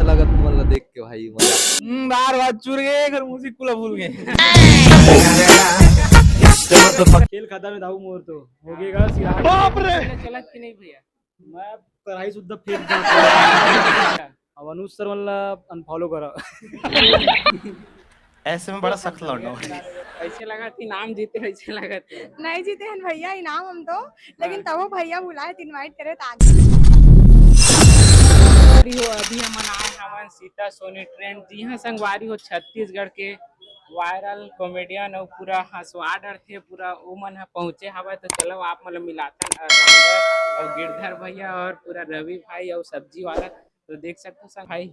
अच्छा लगा तुम्हाला देख के भाई मजा। दार भात चूर गए घर म्यूजिक कुला भूल गए खेल खाता में धाऊ मोरतो हो गेगा सिरा बाप रे चलत की नाही भैया मैं कराई सुद्धा फेक अब अनुज सर मला अनफॉलो करा ऐसे में बड़ा सख्त लौंडा हूँ। ऐसे लगा कि नाम जीते वैसे लगा नहीं जीते हैं भैया इनाम हम तो, लेकिन तब वो भैया बुलाए इनवाइट करे तो आगे हो। अभी हम आए हवन सीता सोनी ट्रेंड जी हाँ संगवारी हो छत्तीसगढ़ के वायरल कॉमेडियन और पूरा हंसवा डर थे पूरा वो मन पहुंचे हवा तो चलो आप मतलब मिलातन और गिरधर भैया और पूरा रवि भाई और सब्जी वाला तो देख सकते हो संग भाई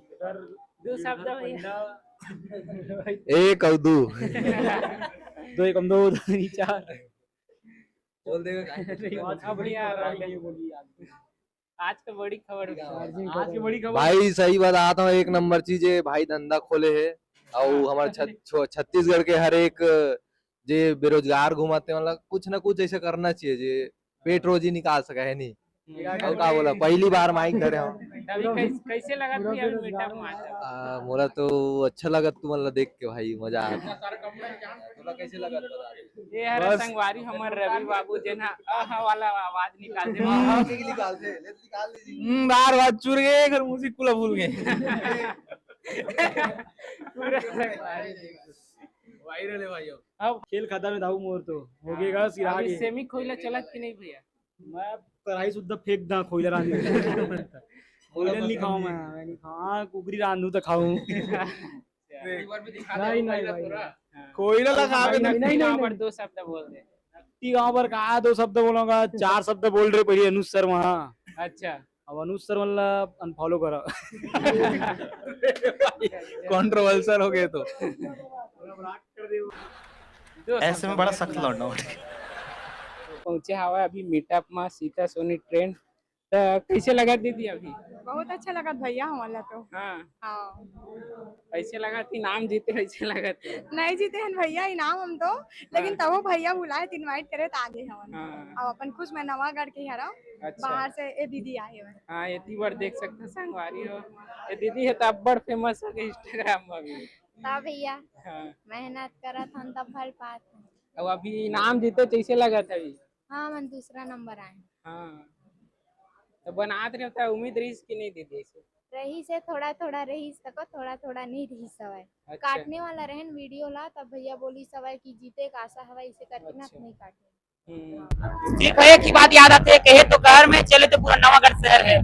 दो शब्द भैया एक और दो दो एकम दो चार बोल देगा अब भैया आज का बड़ी खबर आज की बड़ी खबर भाई सही बताता हूँ, एक नंबर चीज है भाई, धंधा खोले है और हमारे छत्तीसगढ़ के हर एक जे बेरोजगार घुमाते मतलब कुछ ना कुछ ऐसा करना चाहिए जे पेट रोजी निकाल सका है नहीं। और का बोला पहली बार माइक धरे हो कैसे लगा तू अभी मीटअप में आता मोला तो अच्छा लगा तुम्हाला देख के भाई मजा आया। तोला कैसे लगा ये हर संगवारी हमर रवि बाबू जेना आहा वाला आवाज निकालते दार भात चूर गए घर म्यूजिक कुला भूल गए वायरल है भाई। अब खेल खाता में धाऊ मोरतो हो गेगा सिरा अभी सेमी खोइला चलत की नहीं भैया मैं कराई सुद्धा फेक दा खोइला रांधू खोइला नहीं खाऊं मैं नहीं खाऊं कुकरी रांधू तो खाऊं नहीं नहीं कोयला लगा नहीं पर दो शब्द बोल दे टी गांव पर कहा दो शब्द बोलूंगा चार शब्द बोल रहे पहले अनुज सर वहाँ अच्छा अब अनुज सर मला अनफॉलो करा कंट्रोवर्शियल हो गए तो ऐसे में बड़ा सख्त लौंडा हूँ। पहुंचे हवा अभी मीटअप में सीता सोनी ट्रेंड तो कैसे लगा दीदी अभी बहुत अच्छा लगा भैया हमारा तो। हाँ हाँ ऐसे लगा कि नाम जीते वैसे लगा नहीं जीते हैं भैया इनाम हम तो, लेकिन तब वो भैया बुलाए इनवाइट करे तो आगे हम अब अपन खुश मैं नवागढ़ के हरा अच्छा। बाहर से ए दीदी आए हुए हाँ ये बार देख सकते संगवारी हो ये दीदी है तो अब बड़ फेमस हो गई इंस्टाग्राम में भी ता भैया हाँ मेहनत करत हन तब फल पात हन। अब अभी इनाम जीते कैसे लगा था अभी हाँ मन दूसरा नंबर आए हाँ तो बनाते रहे होता उम्मीद रही कि नहीं दीदी ऐसे रही से थोड़ा थोड़ा रही तक थोड़ा थोड़ा नहीं रही सवाई अच्छा। काटने वाला रहन वीडियो ला तब भैया बोली सवाई की जीते का आशा हवा इसे करके ना अच्छा। नहीं काटे सिर्फ एक ही बात याद आती है कहे तो घर में चले तो पूरा नवागढ़ शहर है